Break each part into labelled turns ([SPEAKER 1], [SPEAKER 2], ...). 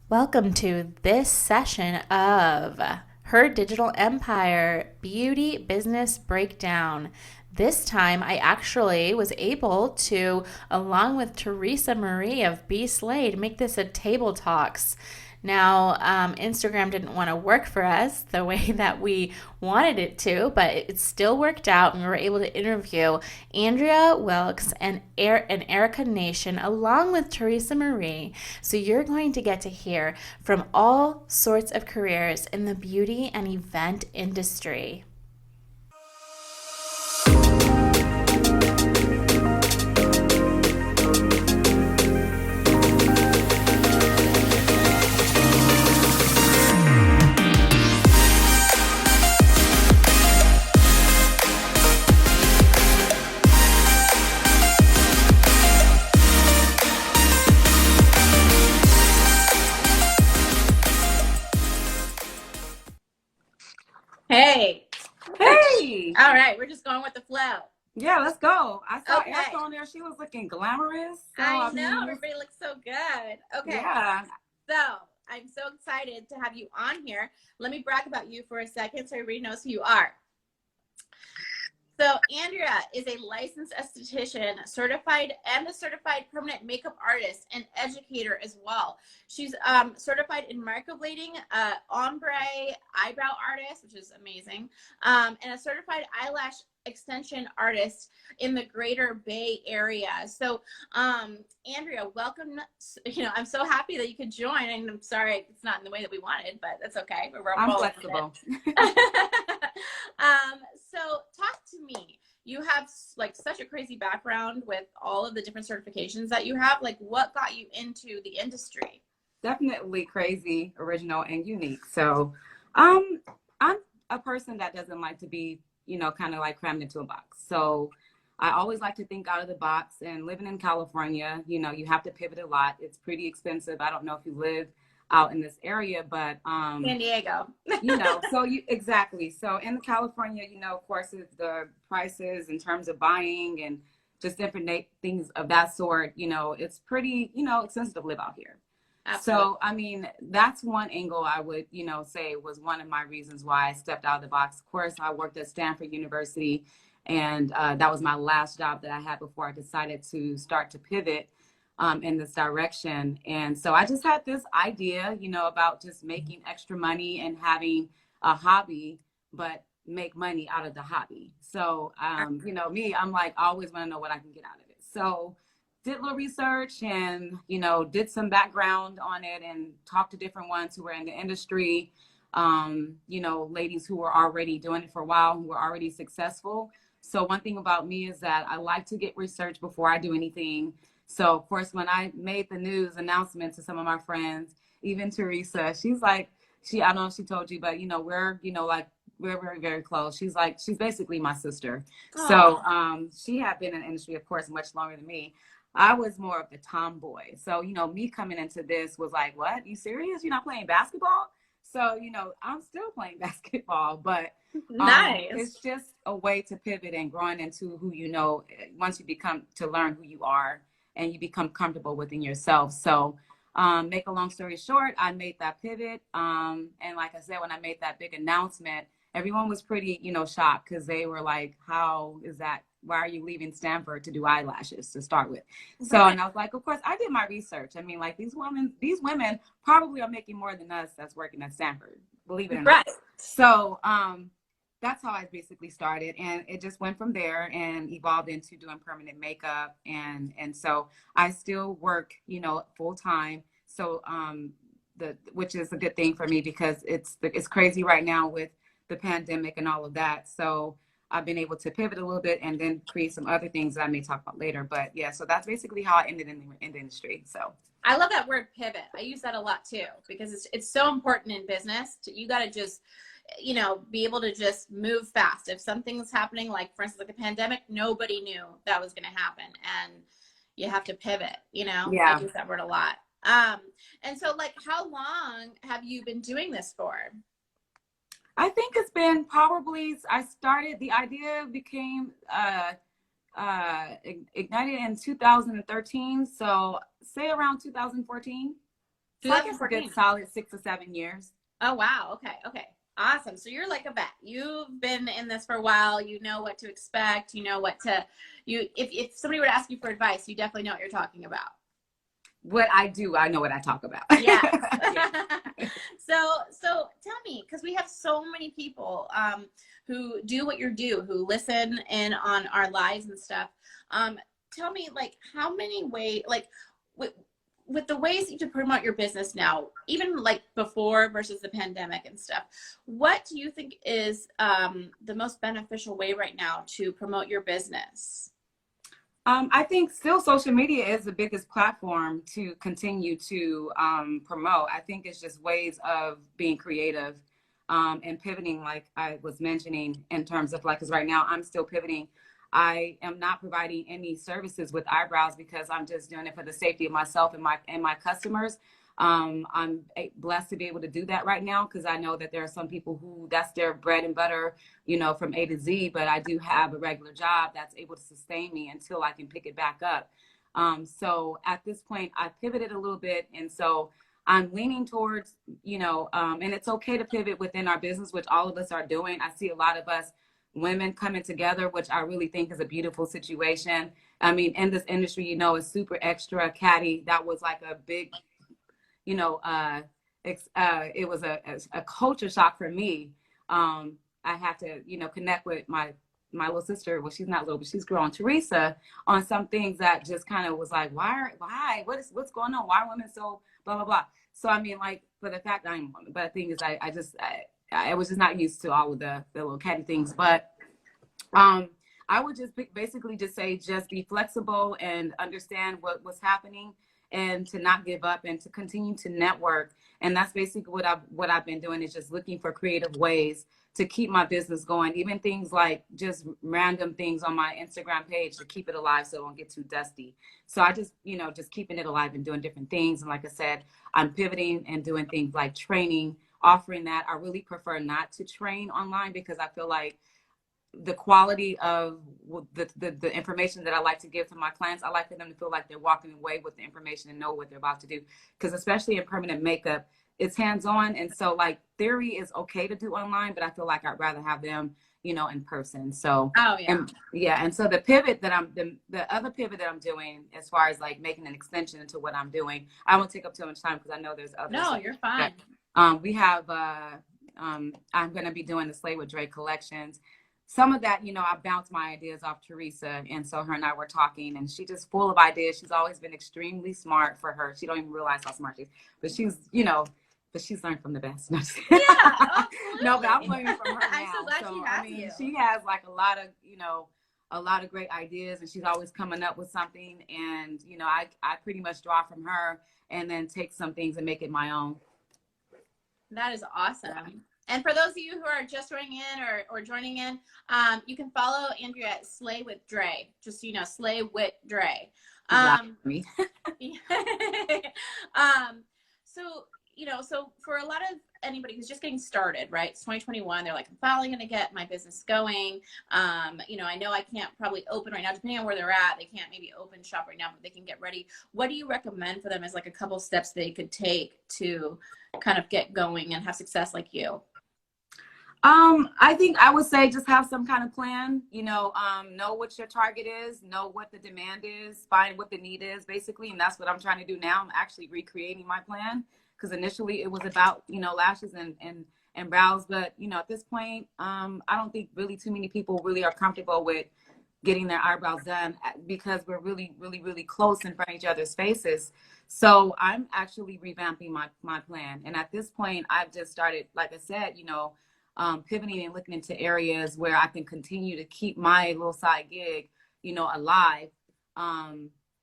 [SPEAKER 1] Welcome to this session of Her Digital Empire Beauty Business Breakdown. This time, I actually was able to, along with Theresa Marie of Be Slade, make this a table talks. Now, Instagram didn't want to work for us the way that we wanted it to, but it still worked out, and we were able to interview Andrea, Wilkes, and Erika Nation, along with Theresa Marie. So you're going to get to hear from all sorts of careers in the beauty and event industry. Hey.
[SPEAKER 2] Hey.
[SPEAKER 1] All right, we're just going with the flow.
[SPEAKER 2] Yeah, let's go. I saw
[SPEAKER 1] Okay.
[SPEAKER 2] Erika on there. She was looking glamorous. So,
[SPEAKER 1] I know, everybody looks so good. Okay.
[SPEAKER 2] Yeah.
[SPEAKER 1] So I'm so excited to have you on here. Let me brag about you for a second so everybody knows who you are. So Andrea is a licensed esthetician, certified and a certified permanent makeup artist and educator as well. She's certified in microblading, ombre eyebrow artist, which is amazing, and a certified eyelash extension artist in the Greater Bay Area. So Andrea, welcome. I'm so happy that you could join, and I'm sorry it's not in the way that we wanted, but that's okay.
[SPEAKER 2] I'm flexible.
[SPEAKER 1] So talk to me. You have like such a crazy background with all of the different certifications that you have. Like, what got you into the industry?
[SPEAKER 2] Definitely crazy, original, and unique. So I'm a person that doesn't like to be, kind of like crammed into a box. So I always like to think out of the box, and living in California, you have to pivot a lot. It's pretty expensive. I don't know if you live out in this area, but
[SPEAKER 1] San Diego.
[SPEAKER 2] Exactly. So in California, of course, it's the prices in terms of buying and just different things of that sort. It's pretty, expensive to live out here.
[SPEAKER 1] Absolutely.
[SPEAKER 2] So, I mean, that's one angle I would, say was one of my reasons why I stepped out of the box. Of course, I worked at Stanford University, and that was my last job that I had before I decided to start to pivot in this direction. And so I just had this idea, about just making extra money and having a hobby, but make money out of the hobby. So, me, I'm like, I always want to know what I can get out of it. So did a little research and, did some background on it and talked to different ones who were in the industry, ladies who were already doing it for a while, who were already successful. So one thing about me is that I like to get research before I do anything. So, of course, when I made the news announcement to some of my friends, even Theresa, she's like, I don't know if she told you, but, we're very, very close. She's basically my sister. Aww. So she had been in the industry, of course, much longer than me. I was more of the tomboy. So, me coming into this was like, what? You serious? You're not playing basketball? So, I'm still playing basketball, but
[SPEAKER 1] nice.
[SPEAKER 2] It's just a way to pivot and growing into who once you become to learn who you are and you become comfortable within yourself. So make a long story short, I made that pivot. And like I said, when I made that big announcement, everyone was pretty, shocked because they were like, how is that? Why are you leaving Stanford to do eyelashes to start with? So, and I was like, of course, I did my research. I mean, like these women probably are making more than us that's working at Stanford, believe it or not. So that's how I basically started, and it just went from there and evolved into doing permanent makeup, and so I still work, full time. So which is a good thing for me because it's crazy right now with the pandemic and all of that. So I've been able to pivot a little bit and then create some other things that I may talk about later. But yeah, so that's basically how I ended in the industry. So
[SPEAKER 1] I love that word pivot. I use that a lot too because it's so important in business. You got to just be able to just move fast. If something's happening, like for instance, like the pandemic, nobody knew that was going to happen, and you have to pivot. Yeah. I use that word a lot. And so, like, how long have you been doing this for?
[SPEAKER 2] I think it's been probably, the idea became ignited in 2013. So say around 2014. So I guess a good solid 6 or 7 years.
[SPEAKER 1] Oh, wow. Okay. Awesome. So you're like a vet. You've been in this for a while. You know what to expect. You know what to, if somebody were to ask you for advice, you definitely know what you're talking about.
[SPEAKER 2] What I do, I know what I talk about.
[SPEAKER 1] Yeah. So tell me, because we have so many people who do what you do, who listen in on our lives and stuff. Tell me, like, how many ways, like, with the ways that you promote your business now, even like before versus the pandemic and stuff, what do you think is the most beneficial way right now to promote your business?
[SPEAKER 2] I think still social media is the biggest platform to continue to promote. I think it's just ways of being creative and pivoting, like I was mentioning, in terms of like, because right now I'm still pivoting. I am not providing any services with eyebrows because I'm just doing it for the safety of myself and my customers. I'm blessed to be able to do that right now because I know that there are some people who that's their bread and butter, you know, from A to Z, but I do have a regular job that's able to sustain me until I can pick it back up. So at this point, I pivoted a little bit. And so I'm leaning towards, you know, and it's okay to pivot within our business, which all of us are doing. I see a lot of us women coming together, which I really think is a beautiful situation. I mean, in this industry, you know, it's super extra catty. That was like a big, you know, it was a culture shock for me. I had to, you know, connect with my little sister. Well, she's not little, but she's grown, Theresa, on some things that just kind of was like, why, what's going on? Why are women so blah, blah, blah. So, I mean, like, for the fact that I'm a woman, but the thing is, I was just not used to all of the little catty things, but I would just basically just say, just be flexible and understand what's happening and to not give up and to continue to network. And that's basically what I've been doing, is just looking for creative ways to keep my business going. Even things like just random things on my Instagram page to keep it alive so it won't get too dusty. So I just, you know, just keeping it alive and doing different things. And like I said, I'm pivoting and doing things like training, offering that. I really prefer not to train online because I feel like the quality of the information that I like to give to my clients, I like for them to feel like they're walking away with the information and know what they're about to do. Because especially in permanent makeup, it's hands-on. And so like theory is okay to do online, but I feel like I'd rather have them, you know, in person. So, and so the pivot that the other pivot that I'm doing as far as like making an extension into what I'm doing, I won't take up too much time because I know there's others.
[SPEAKER 1] No, you're fine.
[SPEAKER 2] We have, I'm going to be doing the Slay with Dre collections. Some of that, you know, I bounced my ideas off Theresa. And so her and I were talking, and she's just full of ideas. She's always been extremely smart for her. She don't even realize how smart she is. But she's, you know, but she's learned from the best.
[SPEAKER 1] Yeah, absolutely.
[SPEAKER 2] No, but I'm learning from her now.
[SPEAKER 1] I'm so glad she has you.
[SPEAKER 2] She has like a lot of, you know, a lot of great ideas, and she's always coming up with something. And, you know, I pretty much draw from her and then take some things and make it my own.
[SPEAKER 1] That is awesome. And for those of you who are just joining in or joining in, you can follow Andrea at Slay with Dre. Just so you know, Slay with Dre. So, you know, so for a lot of anybody who's just getting started, right? It's 2021. They're like, I'm finally going to get my business going. You know I can't probably open right now, depending on where they're at. They can't maybe open shop right now, but they can get ready. What do you recommend for them as like a couple steps they could take to kind of get going and have success like you?
[SPEAKER 2] I think I would say just have some kind of plan, you know what your target is, know what the demand is, find what the need is basically. And that's what I'm trying to do now. I'm actually recreating my plan because initially it was about, you know, lashes and brows. But, you know, at this point, I don't think really too many people really are comfortable with getting their eyebrows done because we're really, really, really close in front of each other's faces. So I'm actually revamping my plan. And at this point, I've just started, like I said, you know, pivoting and looking into areas where I can continue to keep my little side gig, you know, alive.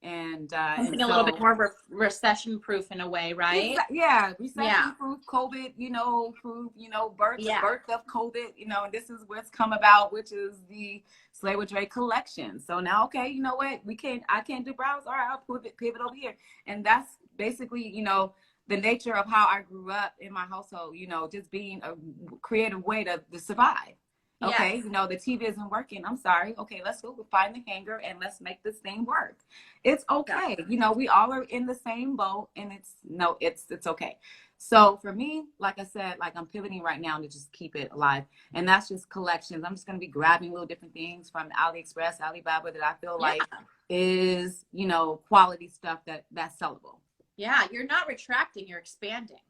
[SPEAKER 2] And a
[SPEAKER 1] little bit more recession proof in a way, right?
[SPEAKER 2] Yeah, recession proof, COVID, you know, proof, you know, birth of COVID, you know, and this is what's come about, which is the Slay with Dre collection. So now, okay, you know what, I can't do brows. All right, I'll pivot over here. And that's basically, you know, the nature of how I grew up in my household, you know, just being a creative way to survive. Okay,
[SPEAKER 1] Yes.
[SPEAKER 2] you know, the TV isn't working. I'm sorry. Okay, let's go find the hanger and let's make this thing work. It's okay. You know, we all are in the same boat, and it's okay. So for me, like I said, like I'm pivoting right now to just keep it alive. And that's just collections. I'm just gonna be grabbing little different things from AliExpress, Alibaba that I feel
[SPEAKER 1] Yeah.
[SPEAKER 2] like is, you know, quality stuff that's sellable.
[SPEAKER 1] Yeah. You're not retracting, you're expanding.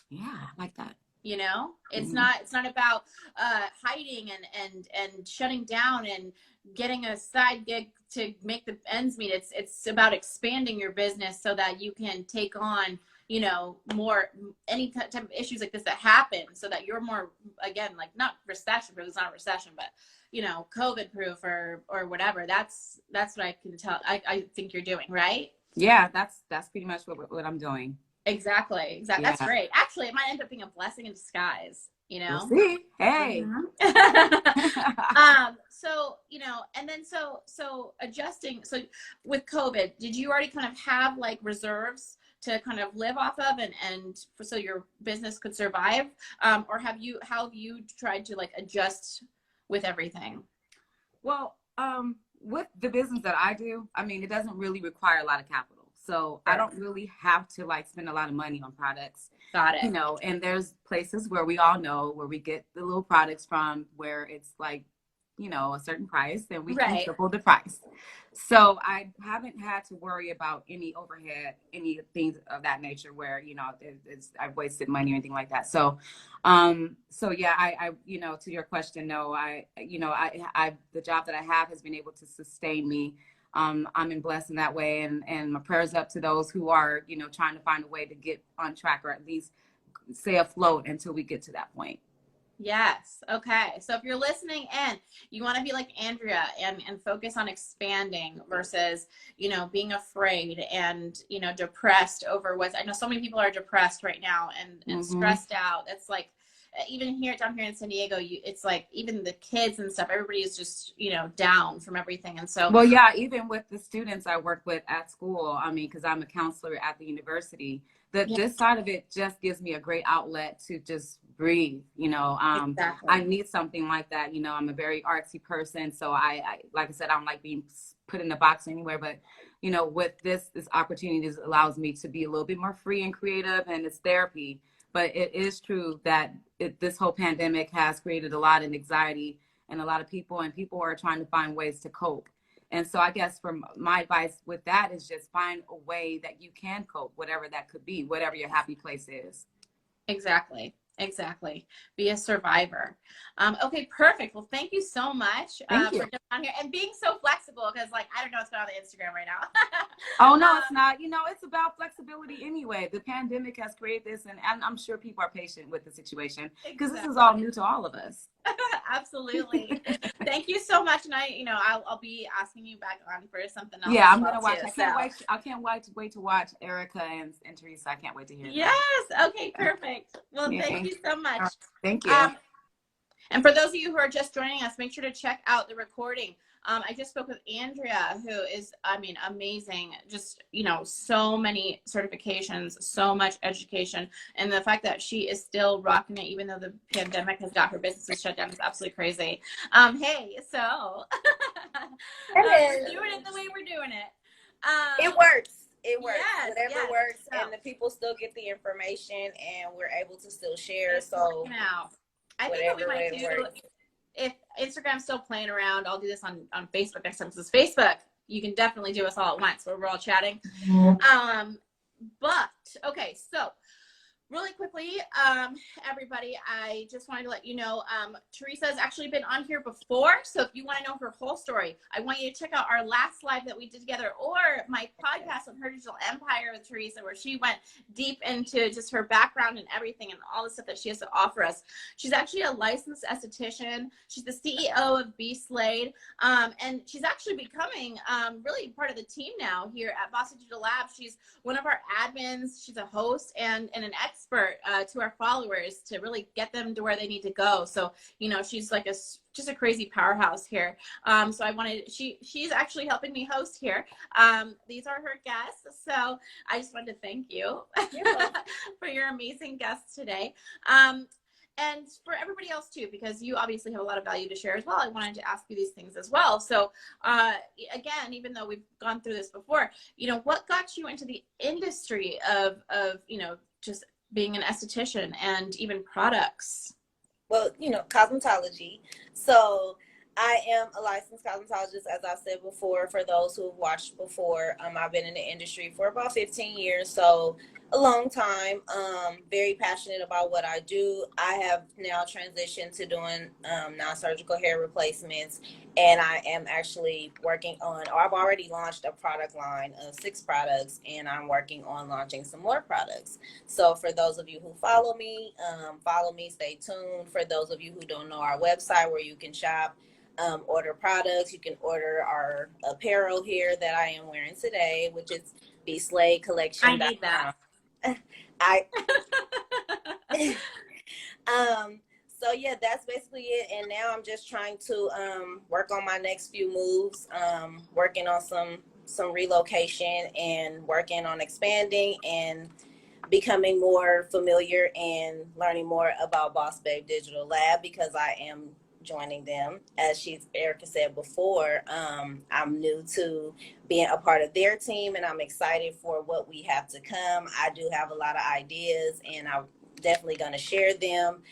[SPEAKER 2] Yeah, I like that.
[SPEAKER 1] You know, it's
[SPEAKER 2] Mhm.
[SPEAKER 1] not about hiding and shutting down and getting a side gig to make the ends meet. It's about expanding your business so that you can take on, you know, more any type of issues like this that happen, so that you're more, again, like, not recession proof, it's not a recession, but, you know, COVID proof or whatever. That's what I can tell. I think you're doing right.
[SPEAKER 2] Yeah, that's pretty much what I'm doing.
[SPEAKER 1] Exactly. That's
[SPEAKER 2] Yeah.
[SPEAKER 1] great. Actually, it might end up being a blessing in disguise, you
[SPEAKER 2] We'll
[SPEAKER 1] know?
[SPEAKER 2] see. Hey.
[SPEAKER 1] Mhm. So, you know, and then so adjusting. So with COVID, did you already kind of have like reserves to kind of live off of and so your business could survive? Or how have you tried to like adjust with everything?
[SPEAKER 2] Well, with the business that I do, I mean, it doesn't really require a lot of capital. So I
[SPEAKER 1] Sure.
[SPEAKER 2] don't really have to like spend a lot of money on products,
[SPEAKER 1] Got
[SPEAKER 2] you
[SPEAKER 1] it.
[SPEAKER 2] know, and there's places where we all know where we get the little products from where it's like, you know, a certain price and we can
[SPEAKER 1] Right.
[SPEAKER 2] triple the price. So I haven't had to worry about any overhead, any things of that nature where, you know, I've wasted money or anything like that. So yeah, you know, to your question, no, you know, the job that I have has been able to sustain me. I'm in blessed in that way, and my prayers up to those who are, you know, trying to find a way to get on track or at least stay afloat until we get to that point.
[SPEAKER 1] Yes. Okay. So if you're listening in, you want to be like Andrea and focus on expanding versus, you know, being afraid and, you know, depressed over I know so many people are depressed right now and
[SPEAKER 2] Mm-hmm.
[SPEAKER 1] stressed out. It's like, even down here in San Diego, it's like even the kids and stuff, everybody is just, you know, down from everything. And so,
[SPEAKER 2] Well, yeah, even with the students I work with at school, I mean, because I'm a counselor at the university,
[SPEAKER 1] yeah,
[SPEAKER 2] this side of it just gives me a great outlet to just breathe. You know, I
[SPEAKER 1] exactly.
[SPEAKER 2] need something like that. You know, I'm a very artsy person, so I like I said, I don't like being put in a box anywhere. But you know, with this opportunity allows me to be a little bit more free and creative, and it's therapy. But it is true that this whole pandemic has created a lot of anxiety and a lot of people, and people are trying to find ways to cope. And so I guess from my advice with that is just find a way that you can cope, whatever that could be, whatever your happy place is.
[SPEAKER 1] Exactly. Exactly. Be a survivor. Okay, perfect. Well, thank you so much
[SPEAKER 2] Thank you.
[SPEAKER 1] for coming on here and being so flexible because, like, I don't know what's going on Instagram right now.
[SPEAKER 2] Oh, no, it's not. You know, it's about flexibility anyway. The pandemic has created this, and I'm sure people are patient with the situation because this is all new to all of us.
[SPEAKER 1] Absolutely. Thank you so much. And I'll be asking you back on for something else
[SPEAKER 2] Yeah,
[SPEAKER 1] as
[SPEAKER 2] I'm
[SPEAKER 1] well
[SPEAKER 2] gonna watch.
[SPEAKER 1] too.
[SPEAKER 2] I
[SPEAKER 1] So
[SPEAKER 2] can't wait. I can't wait to watch Erika and Theresa. I can't wait to hear them.
[SPEAKER 1] yes. Okay, perfect. Well, thank
[SPEAKER 2] Yeah.
[SPEAKER 1] you so
[SPEAKER 2] All
[SPEAKER 1] much.
[SPEAKER 2] right. Thank you.
[SPEAKER 1] Um, And for those of you who are just joining us, make sure to check out the recording. I just spoke with Andrea, who is, I mean, amazing. Just, you know, so many certifications, so much education. And the fact that she is still rocking it, even though the pandemic has got her businesses shut down, is absolutely crazy. Hey, so we're doing it the way we're doing it.
[SPEAKER 3] It works. It works.
[SPEAKER 1] Yes,
[SPEAKER 3] Whatever
[SPEAKER 1] yes.
[SPEAKER 3] works,
[SPEAKER 1] So,
[SPEAKER 3] and the people still get the information, and we're able to still share.
[SPEAKER 1] it's
[SPEAKER 3] So
[SPEAKER 1] working out. I think what we
[SPEAKER 3] whatever
[SPEAKER 1] might
[SPEAKER 3] way
[SPEAKER 1] do,
[SPEAKER 3] it works.
[SPEAKER 1] if Instagram's still playing around, I'll do this on Facebook next time. Because Facebook, you can definitely do us all at once where we're all chatting. But okay, so really quickly, everybody, I just wanted to let you know, Theresa has actually been on here before. So if you want to know her whole story, I want you to check out our last live that we did together, or my podcast on Her Digital Empire with Theresa, where she went deep into just her background and everything and all the stuff that she has to offer us. She's actually a licensed esthetician. She's the CEO of B Slade. And she's actually becoming really part of the team now here at Boston Digital Lab. She's one of our admins. She's a host and an expert to our followers to really get them to where they need to go. So, you know, she's like just a crazy powerhouse here. So she's actually helping me host here. These are her guests. So I just wanted to thank you for your amazing guests today.
[SPEAKER 4] and for everybody else too, because you obviously have a lot of value to share as well, I wanted to ask you these things as well. So again, even though we've gone through this before, what got you into the industry of just being an esthetician and even products?
[SPEAKER 3] Well, cosmetology. So I am a licensed cosmetologist, as I said before, for those who have watched before. I've been in the industry for about 15 years, so a long time. Very passionate about what I do. I have now transitioned to doing non-surgical hair replacements, and I am actually working on, or I've already launched a product line of 6 products, and I'm working on launching some more products. So for those of you who follow me, stay tuned. For those of you who don't know our website where you can shop, order products, you can order our apparel here that I am wearing today, which is
[SPEAKER 4] I need that.
[SPEAKER 3] I so yeah, that's basically it. And now I'm just trying to work on my next few moves, working on some relocation and working on expanding and becoming more familiar and learning more about Boss Babe Digital Lab, because I am joining them. As Erika said before, I'm new to being a part of their team, and I'm excited for what we have to come. I do have a lot of ideas, and I'm definitely going to share them,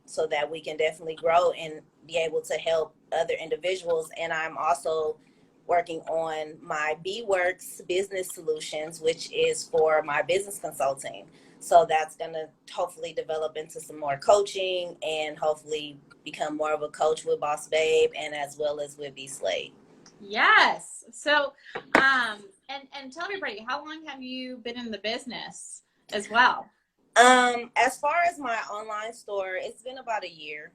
[SPEAKER 3] so that we can definitely grow and be able to help other individuals. And I'm also working on my B-Works business solutions, which is for my business consulting. So that's going to hopefully develop into some more coaching and hopefully become more of a coach with Boss Babe and as well as with B Slade.
[SPEAKER 4] Yes. So, and tell everybody, how long have you been in the business as well?
[SPEAKER 3] As far as my online store, it's been about a year.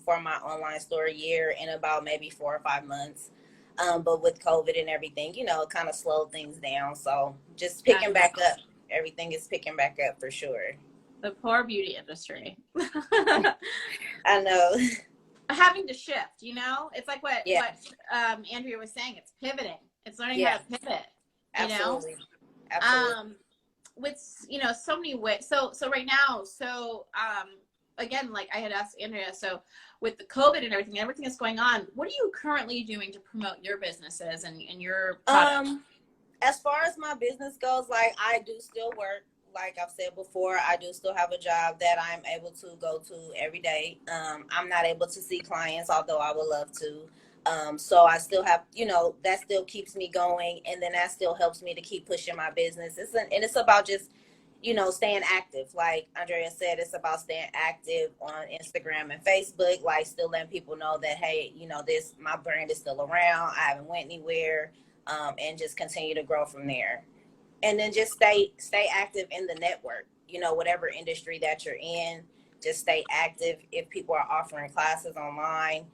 [SPEAKER 3] For my online store, a year and about maybe 4 or 5 months. But with COVID and everything, it kind of slowed things down. So just picking back up. Everything is picking back up for sure.
[SPEAKER 4] The poor beauty industry.
[SPEAKER 3] I know.
[SPEAKER 4] Having to shift, it's like what Andrea was saying. It's pivoting. It's learning how to pivot.
[SPEAKER 3] Absolutely. Absolutely.
[SPEAKER 4] With so many ways. So right now, again, like I had asked Andrea, so with the COVID and everything that's going on, what are you currently doing to promote your businesses and your products?
[SPEAKER 3] As far as my business goes, like I do still work. Like I've said before, I do still have a job that I'm able to go to every day. I'm not able to see clients, although I would love to. So I still have, that still keeps me going. And then that still helps me to keep pushing my business. It's about just, staying active. Like Andrea said, it's about staying active on Instagram and Facebook, like still letting people know that, hey, my brand is still around. I haven't went anywhere. And just continue to grow from there. And then just stay active in the network, whatever industry that you're in, just stay active. If people are offering classes online,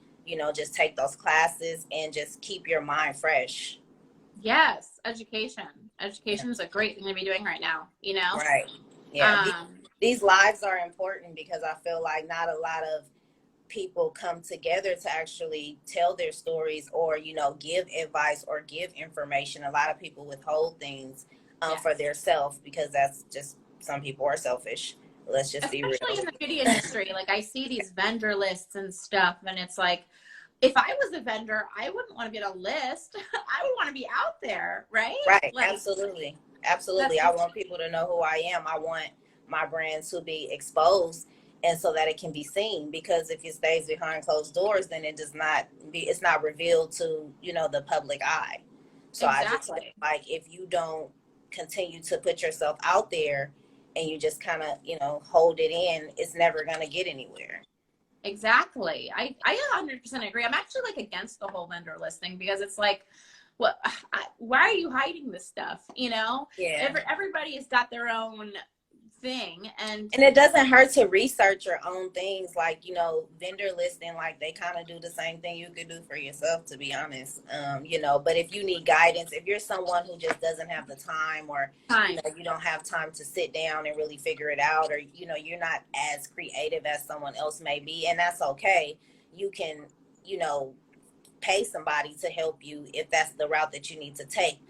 [SPEAKER 3] just take those classes and just keep your mind fresh.
[SPEAKER 4] Yes. Education is a great thing to be doing right now,
[SPEAKER 3] Right. Yeah. These lives are important because I feel like not a lot of people come together to actually tell their stories or, give advice or give information. A lot of people withhold things for their self because that's just, some people are selfish. Let's just be real.
[SPEAKER 4] Especially in the beauty industry. Like I see these vendor lists and stuff, and it's like, if I was a vendor, I wouldn't want to be on a list. I would want to be out there, right?
[SPEAKER 3] Right.
[SPEAKER 4] Like,
[SPEAKER 3] Absolutely. I want people to know who I am. I want my brand to be exposed, and so that it can be seen, because if it stays behind closed doors, then it's not revealed to, the public eye. So exactly. I just feel like if you don't continue to put yourself out there and you just kind of, hold it in, it's never going to get anywhere.
[SPEAKER 4] Exactly. I 100% agree. I'm actually like against the whole vendor listing because it's like, why are you hiding this stuff? Yeah. Everybody has got their own thing, and
[SPEAKER 3] it doesn't hurt to research your own things, like vendor listing, like they kind of do the same thing you could do for yourself, to be honest. But if you need guidance, if you're someone who just doesn't have the time, or you don't have time to sit down and really figure it out, or you're not as creative as someone else may be, and that's okay. You can pay somebody to help you if that's the route that you need to take.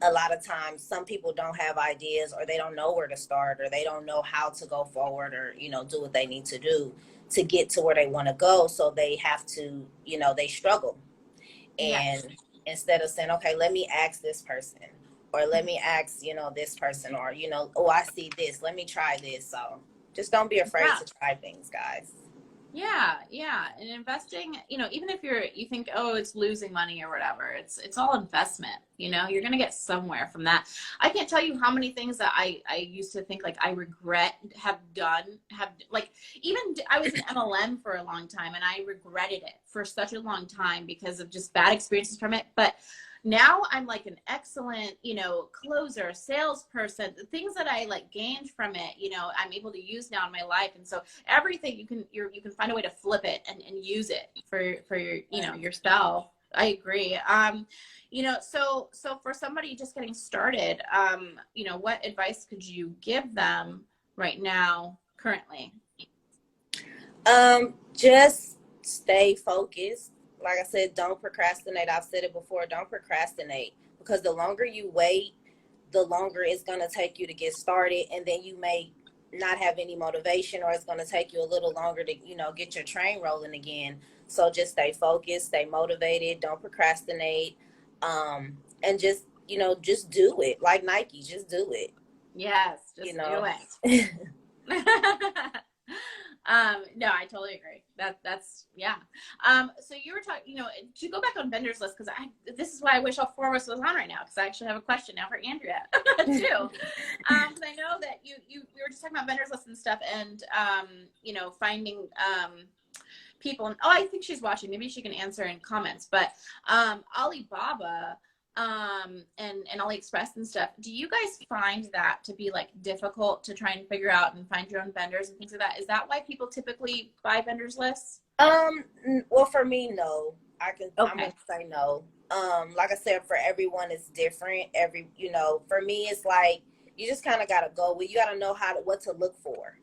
[SPEAKER 3] a lot of times some people don't have ideas, or they don't know where to start, or they don't know how to go forward, or, you know, do what they need to do to get to where they want to go. So they have to, you know, they struggle.
[SPEAKER 4] Yes.
[SPEAKER 3] And instead of saying, okay, let me ask this person, or let me ask, you know, this person, or, you know, oh, I see this, let me try this. So just don't be afraid
[SPEAKER 4] Yeah.
[SPEAKER 3] to try things, guys.
[SPEAKER 4] Yeah, yeah. And investing, you know, even if you think, oh, it's losing money or whatever, it's all investment, you know, you're gonna get somewhere from that. I can't tell you how many things that I used to think like I regret have like, even I was in MLM for a long time and I regretted it for such a long time because of just bad experiences from it. But now I'm like an excellent, you know, closer, salesperson. The things that I like gained from it, you know, I'm able to use now in my life. And so everything you can find a way to flip it and use it for your, you know, yourself. I agree. You know, so for somebody just getting started, you know, what advice could you give them right now, currently?
[SPEAKER 3] Just stay focused. Like I said, don't procrastinate. I've said it before, don't procrastinate, because the longer you wait, the longer it's going to take you to get started, and then you may not have any motivation, or it's going to take you a little longer to, you know, get your train rolling again. So just stay focused, stay motivated, don't procrastinate, and just, you know, just do it. Like Nike, just do it.
[SPEAKER 4] Yes, just
[SPEAKER 3] You
[SPEAKER 4] do
[SPEAKER 3] know.
[SPEAKER 4] it. No, I totally agree. That's yeah. So you were talking, you know, to go back on vendors list, because this is why I wish all four of us was on right now, because I actually have a question now for Andrea too. Because I know that we were just talking about vendors list and stuff, and you know, finding people. And oh, I think she's watching. Maybe she can answer in comments. But Alibaba and AliExpress and stuff, do you guys find that to be like difficult to try and figure out and find your own vendors and things like that? Is that why people typically buy vendors lists?
[SPEAKER 3] Well, for me, no. I'm
[SPEAKER 4] Okay.
[SPEAKER 3] gonna say no. Like I said, for everyone it's different. You know, for me it's like you just kind of gotta go with, you gotta know what to look for.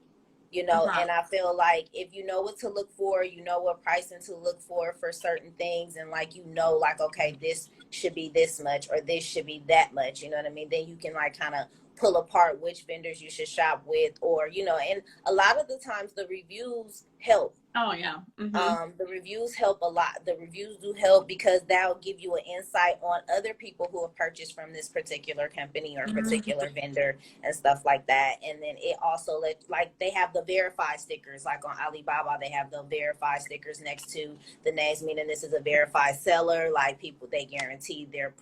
[SPEAKER 3] You know,
[SPEAKER 4] Uh-huh.
[SPEAKER 3] and I feel like if you know what to look for, you know what pricing to look for certain things, and like, you know, like, okay, this should be this much, or this should be that much, you know what I mean? Then you can like kind of pull apart which vendors you should shop with, or, you know, and a lot of the times the reviews help.
[SPEAKER 4] Oh yeah. Mm-hmm.
[SPEAKER 3] The reviews help a lot. The reviews do help, because that'll give you an insight on other people who have purchased from this particular company or particular vendor and stuff like that. And then it also like they have the verify stickers, like on Alibaba, they have the verify stickers next to the names, meaning this is a verified seller. Like, people, they guarantee their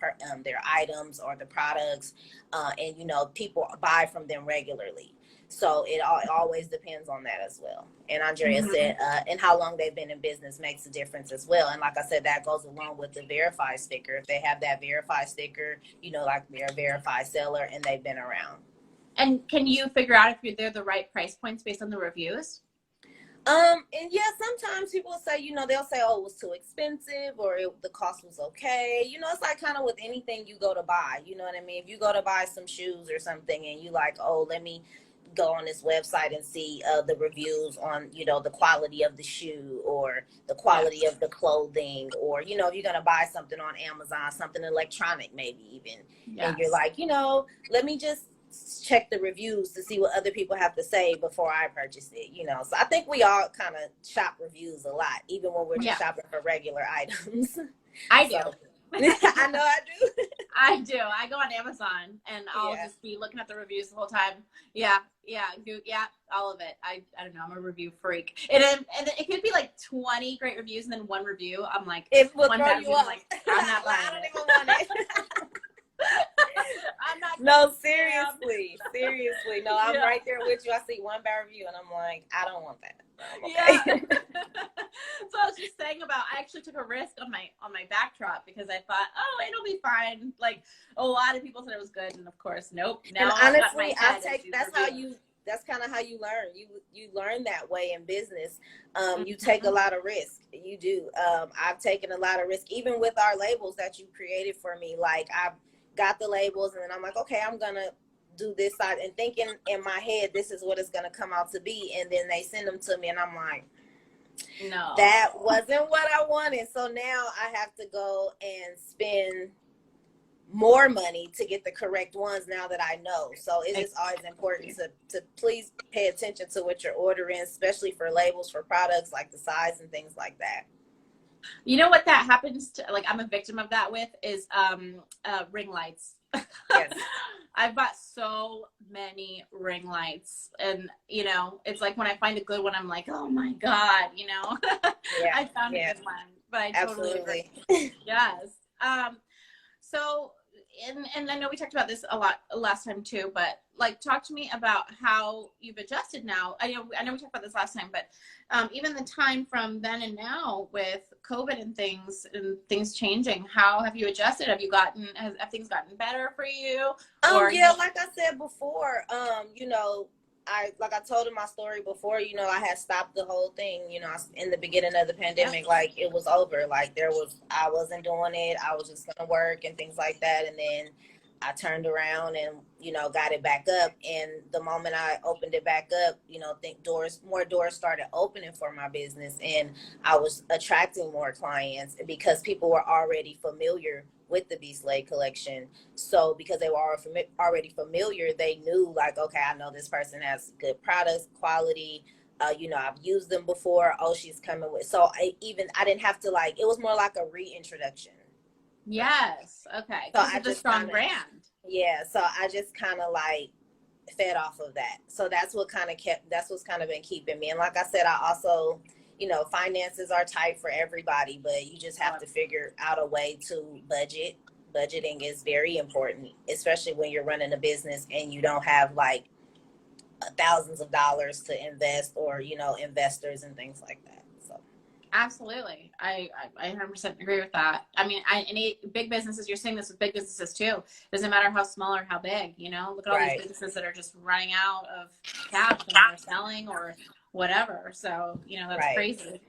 [SPEAKER 3] items or the products, and, you know, people buy from them regularly. So it always depends on that as well. And Andrea
[SPEAKER 4] Mm-hmm.
[SPEAKER 3] said, and how long they've been in business makes a difference as well. And like I said, that goes along with the verified sticker. If they have that verified sticker, you know, like they're a verified seller and they've been around.
[SPEAKER 4] And can you figure out if they're the right price points based on the reviews?
[SPEAKER 3] And yeah, sometimes people say, you know, they'll say, oh, it was too expensive, or the cost was okay. You know, it's like kind of with anything you go to buy, you know what I mean? If you go to buy some shoes or something and you like, oh, let me go on this website and see the reviews on, you know, the quality of the shoe, or the quality of the clothing, or, you know, if you're going to buy something on Amazon, something electronic maybe even, and you're like, you know, let me just check the reviews to see what other people have to say before I purchase it, you know. So I think we all kind of shop reviews a lot, even when we're just shopping for regular items.
[SPEAKER 4] I do.
[SPEAKER 3] I know I do.
[SPEAKER 4] I do. I go on Amazon and I'll just be looking at the reviews the whole time. Yeah, all of it. I don't know. I'm a review freak. And it could be like 20 great reviews and then one review. I'm like,
[SPEAKER 3] it will
[SPEAKER 4] one
[SPEAKER 3] throw
[SPEAKER 4] bad
[SPEAKER 3] you
[SPEAKER 4] review,
[SPEAKER 3] up.
[SPEAKER 4] I'm like, I'm not buying
[SPEAKER 3] I don't
[SPEAKER 4] it.
[SPEAKER 3] even want it.
[SPEAKER 4] I'm not.
[SPEAKER 3] No, seriously. No, I'm right there with you. I see one bad review and I'm like, I don't want that.
[SPEAKER 4] Yeah. So I was just saying I actually took a risk on my backdrop, because I thought, oh, it'll be fine. Like, a lot of people said it was good, and of course, nope. Now,
[SPEAKER 3] and honestly, that's kind of how you learn. You learn that way in business. You take a lot of risk. You do. I've taken a lot of risk, even with our labels that you created for me. Like, I've got the labels, and then I'm like, okay, I'm gonna do this side, and thinking in my head, this is what it's gonna come out to be, and then they send them to me, and I'm like,
[SPEAKER 4] no,
[SPEAKER 3] that wasn't what I wanted. So now I have to go and spend more money to get the correct ones now that I know. So it's just always important to please pay attention to what you're ordering, especially for labels for products, like the size and things like that.
[SPEAKER 4] You know what that happens to, like, I'm a victim of that with, is ring lights.
[SPEAKER 3] Yes.
[SPEAKER 4] I've bought so many ring lights, and you know, it's like when I find a good one, I'm like, oh my God, you know.
[SPEAKER 3] Yeah,
[SPEAKER 4] I found a good one, but I totally agree. Yes. So, and I know we talked about this a lot last time too, but like, talk to me about how you've adjusted now. I know we talked about this last time, but even the time from then and now with COVID and things changing, how have you adjusted? Have things gotten better for you?
[SPEAKER 3] Yeah, like I said before, you know, I told in my story before, you know, I had stopped the whole thing, you know, in the beginning of the pandemic, like it was over, like I wasn't doing it. I was just going to work and things like that. And then I turned around and, you know, got it back up. And the moment I opened it back up, you know, more doors started opening for my business, and I was attracting more clients because people were already familiar with the Beast Slade collection. So because they were already familiar, they knew, like, okay, I know this person has good products, quality. You know, I've used them before. Oh, she's coming with. So I didn't have to, like, it was more like a reintroduction.
[SPEAKER 4] Yes. Okay.
[SPEAKER 3] So
[SPEAKER 4] Because it's a strong brand.
[SPEAKER 3] Yeah. So I just kind of like fed off of that. So that's what's kind of been keeping me. And like I said, I also, you know, finances are tight for everybody, but you just have to figure out a way to budget. Budgeting is very important, especially when you're running a business and you don't have like thousands of dollars to invest, or, you know, investors and things like that. So
[SPEAKER 4] absolutely. I 100% agree with that. I mean, any big businesses, you're seeing this with big businesses too. Doesn't matter how small or how big, you know, look at all these businesses that are just running out of cash and they're selling or whatever. So, you know, that's crazy.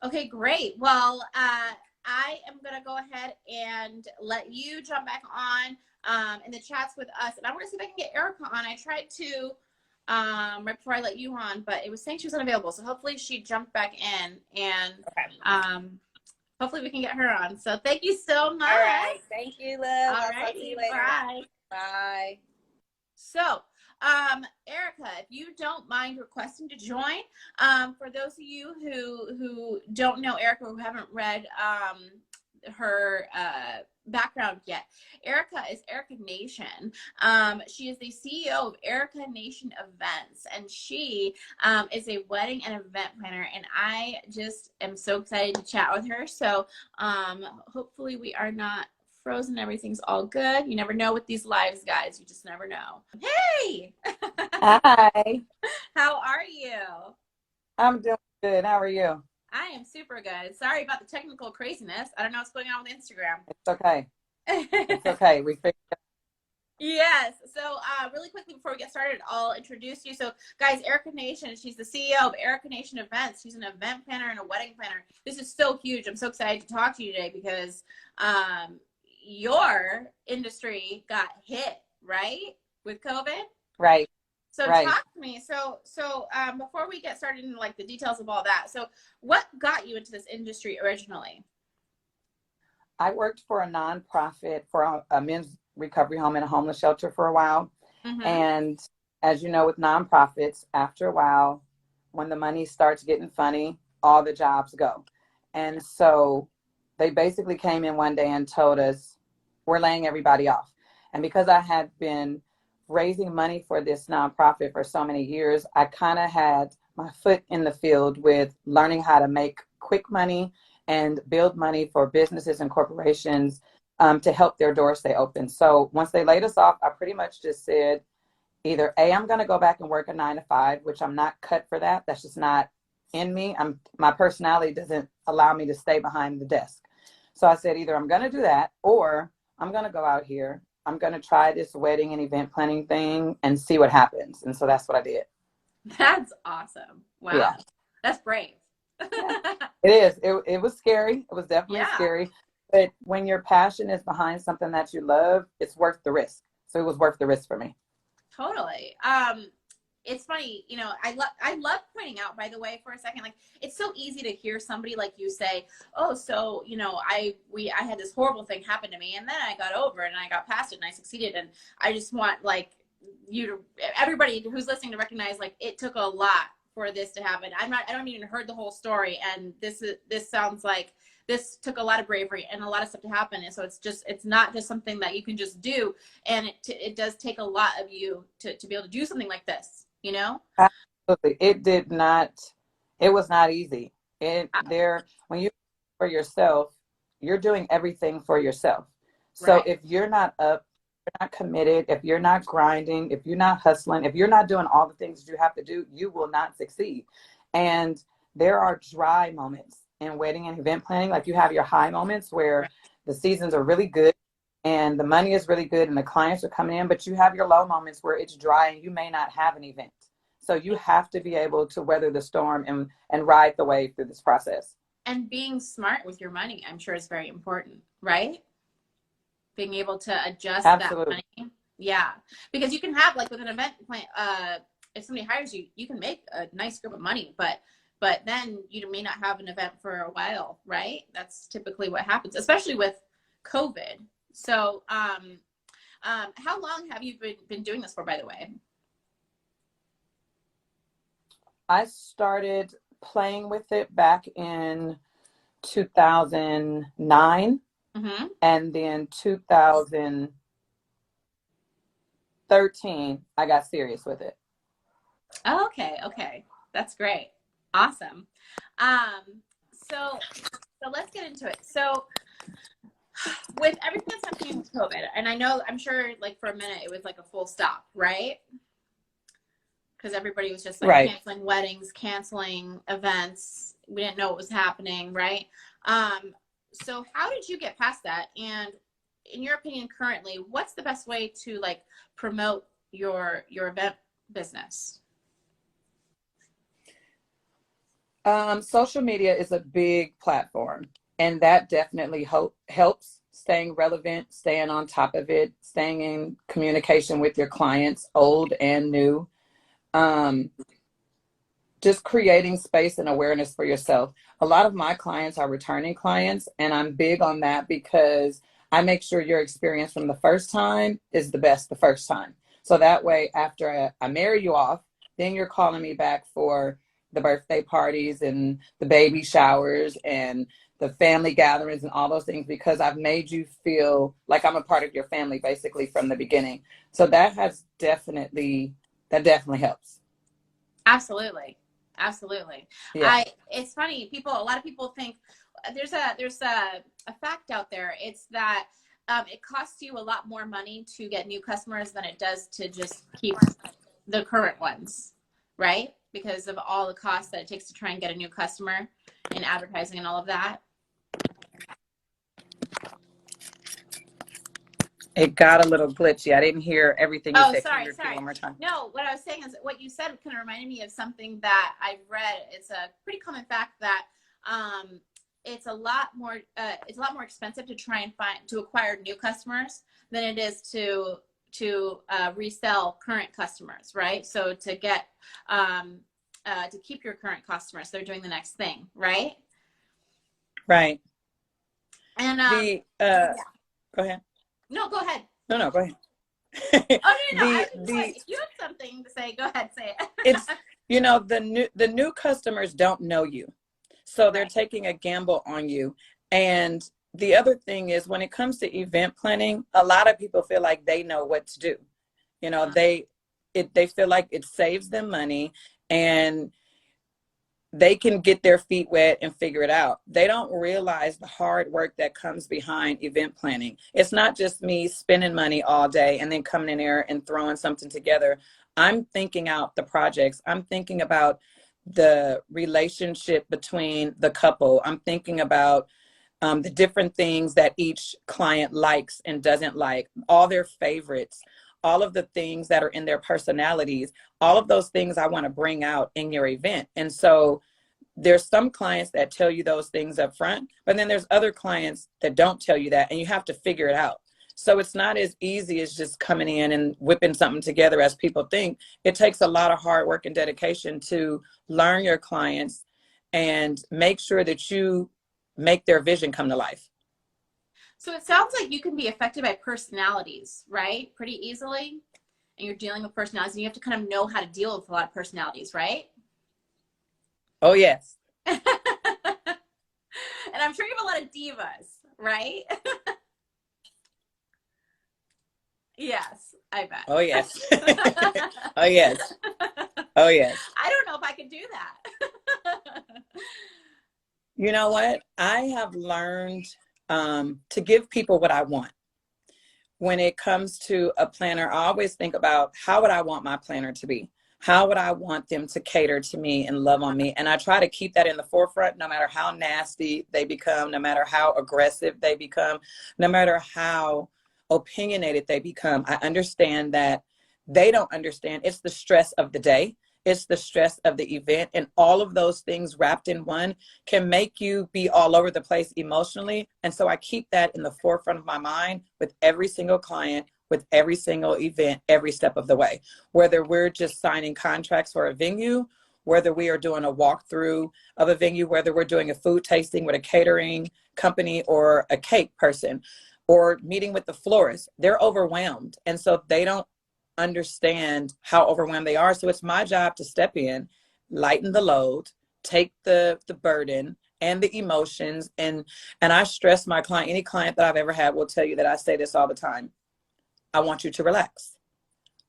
[SPEAKER 4] Okay, great. Well, I am going to go ahead and let you jump back on in the chats with us. And I want to see if I can get Erika on. I tried to right before I let you on, but it was saying she was unavailable. So hopefully she jumped back in, and hopefully we can get her on. So thank you so much.
[SPEAKER 3] All right. Thank you, love.
[SPEAKER 4] All
[SPEAKER 3] I'll talk to you later.
[SPEAKER 4] Bye.
[SPEAKER 3] Bye.
[SPEAKER 4] So, Erika, if you don't mind requesting to join, for those of you who don't know Erika, who haven't read her background yet, Erika is Erika Nation. She is the CEO of Erika Nation Events, and she is a wedding and event planner, and I just am so excited to chat with her. So hopefully we are not frozen. Everything's all good. You never know with these lives, guys. You just never know. Hey!
[SPEAKER 5] Hi.
[SPEAKER 4] How are you?
[SPEAKER 5] I'm doing good. How are you?
[SPEAKER 4] I am super good. Sorry about the technical craziness. I don't know what's going on with Instagram.
[SPEAKER 5] It's okay. It's okay. We figured it out.
[SPEAKER 4] Yes. So really quickly before we get started, I'll introduce you. So guys, Erika Nation, she's the CEO of Erika Nation Events. She's an event planner and a wedding planner. This is so huge. I'm so excited to talk to you today because your industry got hit, right? With COVID?
[SPEAKER 5] Right.
[SPEAKER 4] So talk to me. So before we get started in like the details of all that, so what got you into this industry originally?
[SPEAKER 5] I worked for a nonprofit for a men's recovery home and a homeless shelter for a while.
[SPEAKER 4] Mm-hmm.
[SPEAKER 5] And as you know, with nonprofits, after a while, when the money starts getting funny, all the jobs go. And so they basically came in one day and told us, we're laying everybody off. And because I had been raising money for this nonprofit for so many years, I kind of had my foot in the field with learning how to make quick money and build money for businesses and corporations to help their doors stay open. So once they laid us off, I pretty much just said, either A, I'm going to go back and work a 9-to-5, which I'm not cut for that. That's just not in me. My personality doesn't allow me to stay behind the desk. So I said, either I'm going to do that, or I'm going to go out here. I'm going to try this wedding and event planning thing and see what happens. And so that's what I did.
[SPEAKER 4] That's awesome. Wow.
[SPEAKER 5] Yeah.
[SPEAKER 4] That's brave.
[SPEAKER 5] Yeah. It is. It was scary. It was definitely scary. But when your passion is behind something that you love, it's worth the risk. So it was worth the risk for me.
[SPEAKER 4] Totally. it's funny, you know, I love pointing out, by the way, for a second, like, it's so easy to hear somebody like you say, oh, so, you know, I had this horrible thing happen to me, and then I got over it and I got past it and I succeeded. And I just want, like, everybody who's listening to recognize, like, it took a lot for this to happen. I don't even heard the whole story. And this sounds like this took a lot of bravery and a lot of stuff to happen. And so it's not just something that you can just do. And it does take a lot of you to be able to do something like this, you know?
[SPEAKER 5] Absolutely. It was not easy. When you for yourself, you're doing everything for yourself. So
[SPEAKER 4] Right.
[SPEAKER 5] if you're not up, you're not committed, if you're not grinding, if you're not hustling, if you're not doing all the things you have to do, you will not succeed. And there are dry moments in wedding and event planning. Like, you have your high moments where the seasons are really good and the money is really good and the clients are coming in, but you have your low moments where it's dry and you may not have an event. So you have to be able to weather the storm and ride the wave through this process.
[SPEAKER 4] And being smart with your money, I'm sure, is very important, right? Being able to adjust
[SPEAKER 5] Absolutely.
[SPEAKER 4] that money. Yeah. Because you can have, like, with an event plan, if somebody hires you, you can make a nice group of money, but then you may not have an event for a while, right? That's typically what happens, especially with COVID. So, how long have you been doing this for, by the way?
[SPEAKER 5] I started playing with it back in 2009.
[SPEAKER 4] Mm-hmm.
[SPEAKER 5] And then 2013, I got serious with it.
[SPEAKER 4] Oh, okay. That's great. Awesome. So let's get into it. So with everything that's happening with COVID, and I'm sure, like, for a minute it was like a full stop, right? Because everybody was just, like,
[SPEAKER 5] Right.
[SPEAKER 4] canceling weddings, canceling events. We didn't know what was happening, right? So how did you get past that? And in your opinion, currently, what's the best way to, like, promote your event business?
[SPEAKER 5] Social media is a big platform, and that definitely helps staying relevant, staying on top of it, staying in communication with your clients, old and new. Just creating space and awareness for yourself. A lot of my clients are returning clients, and I'm big on that because I make sure your experience from the first time is the best the first time. So that way, after I marry you off, then you're calling me back for the birthday parties and the baby showers and the family gatherings and all those things, because I've made you feel like I'm a part of your family basically from the beginning. So that definitely helps.
[SPEAKER 4] Absolutely.
[SPEAKER 5] Yeah.
[SPEAKER 4] It's funny. A lot of people think there's a fact out there. It's that it costs you a lot more money to get new customers than it does to just keep the current ones, right? Because of all the costs that it takes to try and get a new customer in advertising and all of that.
[SPEAKER 5] It got a little glitchy. I didn't hear everything you said.
[SPEAKER 4] Sorry.
[SPEAKER 5] Can you repeat one more time?
[SPEAKER 4] No, what I was saying is what you said kind of reminded me of something that I've read. It's a pretty common fact that it's a lot more expensive to try and acquire new customers than it is to resell current customers, right? So to get to keep your current customers, they're doing the next thing, right?
[SPEAKER 5] Right.
[SPEAKER 4] And
[SPEAKER 5] yeah. Go ahead.
[SPEAKER 4] No, go ahead.
[SPEAKER 5] No, go ahead.
[SPEAKER 4] Oh no. If you have something to say, go ahead, say it.
[SPEAKER 5] It's the new customers don't know you, so they're taking a gamble on you. And the other thing is, when it comes to event planning, a lot of people feel like they know what to do. They feel like it saves them money and they can get their feet wet and figure it out. They don't realize the hard work that comes behind event planning. It's not just me spending money all day and then coming in there and throwing something together. I'm thinking out the projects. I'm thinking about the relationship between the couple. I'm thinking about the different things that each client likes and doesn't like, all their favorites, all of the things that are in their personalities, all of those things I want to bring out in your event. And so there's some clients that tell you those things up front, but then there's other clients that don't tell you that, and you have to figure it out. So it's not as easy as just coming in and whipping something together as people think. It takes a lot of hard work and dedication to learn your clients and make sure that you make their vision come to life.
[SPEAKER 4] So it sounds like you can be affected by personalities, right? Pretty easily. And you're dealing with personalities, and you have to kind of know how to deal with a lot of personalities, right?
[SPEAKER 5] Oh, yes.
[SPEAKER 4] And I'm sure you have a lot of divas, right? Yes, I bet.
[SPEAKER 5] Oh, yes. Oh, yes. Oh, yes.
[SPEAKER 4] I don't know if I could do that.
[SPEAKER 5] You know what? I have learned to give people what I want. When it comes to a planner, I always think about how would I want my planner to be? How would I want them to cater to me and love on me? And I try to keep that in the forefront, no matter how nasty they become, no matter how aggressive they become, no matter how opinionated they become. I understand that they don't understand. It's the stress of the day. It's the stress of the event, and all of those things wrapped in one can make you be all over the place emotionally. And so I keep that in the forefront of my mind with every single client, with every single event, every step of the way. Whether we're just signing contracts for a venue, whether we are doing a walkthrough of a venue, whether we're doing a food tasting with a catering company or a cake person, or meeting with the florist, they're overwhelmed. And so they don't understand how overwhelmed they are. So it's my job to step in, lighten the load, take the burden and the emotions. And I stress my client, any client that I've ever had will tell you that I say this all the time. I want you to relax.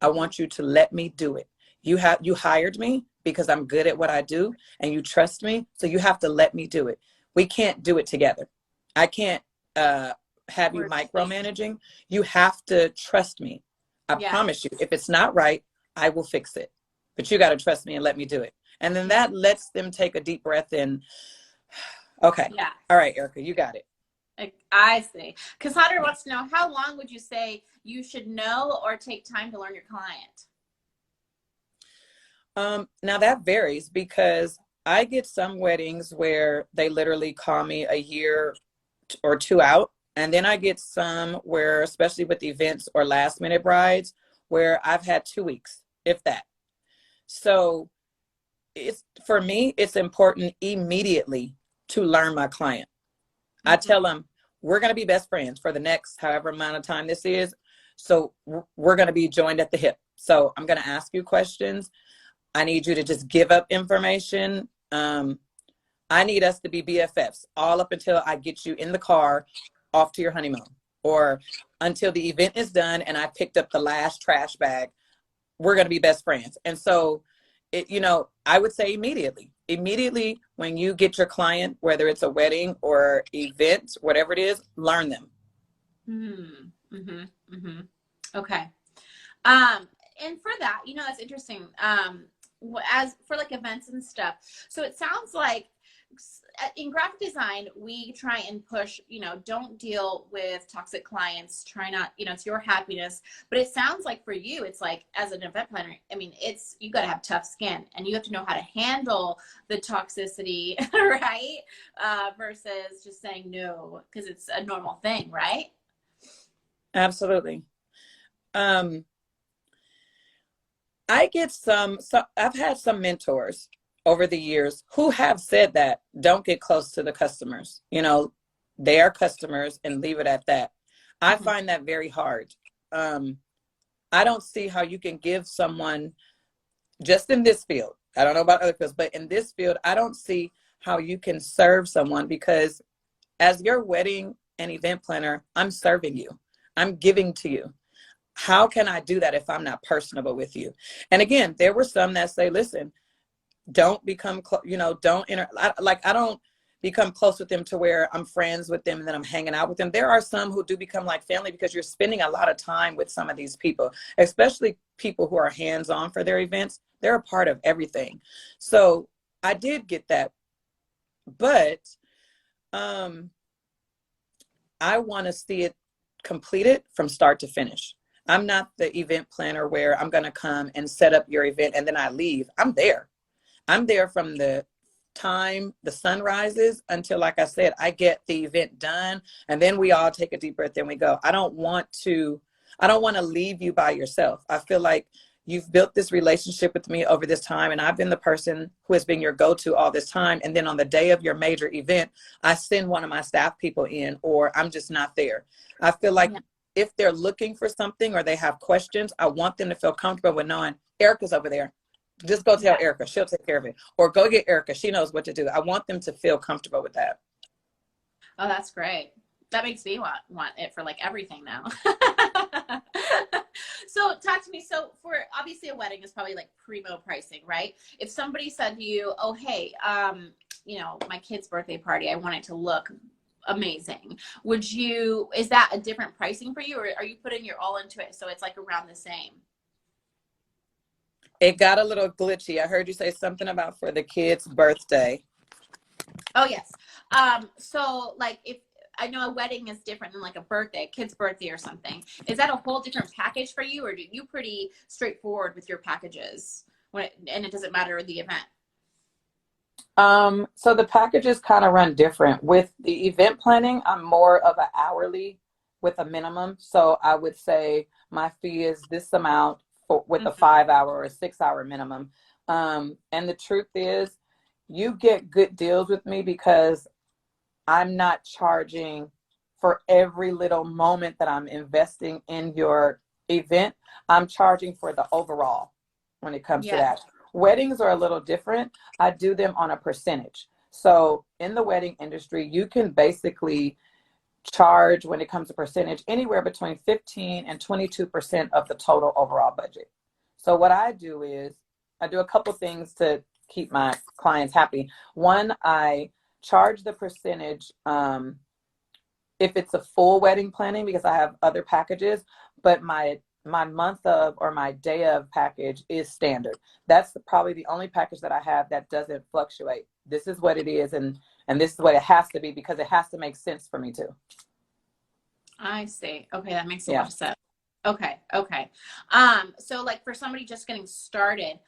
[SPEAKER 5] I want you to let me do it. You hired me because I'm good at what I do, and you trust me. So you have to let me do it. We can't do it together. I can't have you micromanaging. You have to trust me. I promise you, if it's not right, I will fix it. But you got to trust me and let me do it. And then that lets them take a deep breath in. Okay. Yeah. All right, Erika, you got it.
[SPEAKER 4] I see. Cassandra wants to know, how long would you say you should know or take time to learn your client?
[SPEAKER 5] Now that varies, because I get some weddings where they literally call me a year or two out. And then I get some where, especially with events or last minute brides, where I've had 2 weeks, if that. So for me, it's important immediately to learn my client. Mm-hmm. I tell them, we're going to be best friends for the next however amount of time this is. So we're going to be joined at the hip. So I'm going to ask you questions. I need you to just give up information. I need us to be BFFs all up until I get you in the car off to your honeymoon, or until the event is done and I picked up the last trash bag. We're going to be best friends. And so I would say immediately when you get your client, whether it's a wedding or event, whatever it is, learn them.
[SPEAKER 4] Okay. And for that, that's interesting. As for like events and stuff. So it sounds like in graphic design, we try and push, don't deal with toxic clients, try not, it's your happiness. But it sounds like for you, it's like, as an event planner, I mean, you got to have tough skin, and you have to know how to handle the toxicity, right? Versus just saying no, because it's a normal thing, right?
[SPEAKER 5] Absolutely. I get I've had some mentors over the years who have said that don't get close to the customers. They are customers, and leave it at that. I find that very hard. I don't see how you can give someone, just in this field, I don't know about other fields, but in this field, I don't see how you can serve someone, because as your wedding and event planner, I'm serving you. I'm giving to you. How can I do that if I'm not personable with you? And again, there were some that say, listen, don't become, I don't become close with them to where I'm friends with them and then I'm hanging out with them. There are some who do become like family, because you're spending a lot of time with some of these people, especially people who are hands-on for their events. They're a part of everything. So I did get that, but I want to see it completed from start to finish. I'm not the event planner where I'm going to come and set up your event and then I leave. I'm there from the time the sun rises until, like I said, I get the event done, and then we all take a deep breath and we go. I don't want to leave you by yourself. I feel like you've built this relationship with me over this time, and I've been the person who has been your go-to all this time. And then on the day of your major event, I send one of my staff people in, or I'm just not there. I feel like if they're looking for something or they have questions, I want them to feel comfortable with knowing Erika's over there. Just go tell Erika, she'll take care of it. Or go get Erika, she knows what to do. I want them to feel comfortable with that.
[SPEAKER 4] Oh, that's great. That makes me want it for like everything now. So talk to me. So for obviously a wedding is probably like primo pricing, right? If somebody said to you, oh, hey, you know, my kid's birthday party, I want it to look amazing. Is that a different pricing for you, or are you putting your all into it so it's like around the same?
[SPEAKER 5] It got a little glitchy. I heard you say something about for the kid's birthday.
[SPEAKER 4] Oh, yes. So like if I know a wedding is different than like a birthday, kid's birthday or something. Is that a whole different package for you, or do you pretty straightforward with your packages and it doesn't matter the event?
[SPEAKER 5] So the packages kind of run different. With the event planning, I'm more of an hourly with a minimum. So I would say my fee is this amount with a 5-hour or a 6-hour minimum. And the truth is, you get good deals with me because I'm not charging for every little moment that I'm investing in your event. I'm charging for the overall when it comes to that. Weddings are a little different. I do them on a percentage. So in the wedding industry, you can basically charge, when it comes to percentage, anywhere between 15 and 22% of the total overall budget. So what I do is I do a couple things to keep my clients happy. One, I charge the percentage if it's a full wedding planning, because I have other packages, but my month of or my day of package is standard. That's probably the only package that I have that doesn't fluctuate. This is what it is, and this is what it has to be, because it has to make sense for me too.
[SPEAKER 4] I see. Okay, that makes a lot of sense. Okay. So like for somebody just getting started,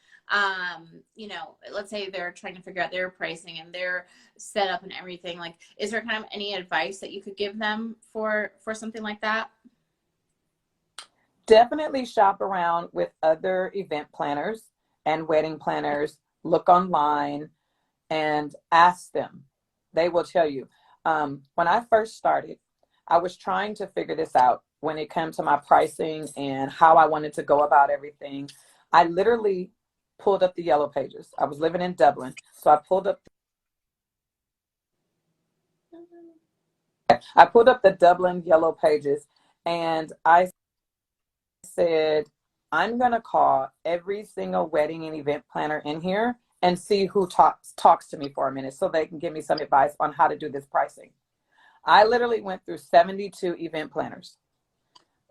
[SPEAKER 4] you know, let's say they're trying to figure out their pricing and their setup and everything, like, is there kind of any advice that you could give them for something like that?
[SPEAKER 5] Definitely shop around with other event planners and wedding planners. Look online and ask them. They will tell you. When I first started, I was trying to figure this out when it came to my pricing and how I wanted to go about everything. I literally pulled up the yellow pages. I was living in Dublin, so I pulled up the Dublin yellow pages, and I said, I'm going to call every single wedding and event planner in here and see who talks to me for a minute so they can give me some advice on how to do this pricing. I literally went through 72 event planners.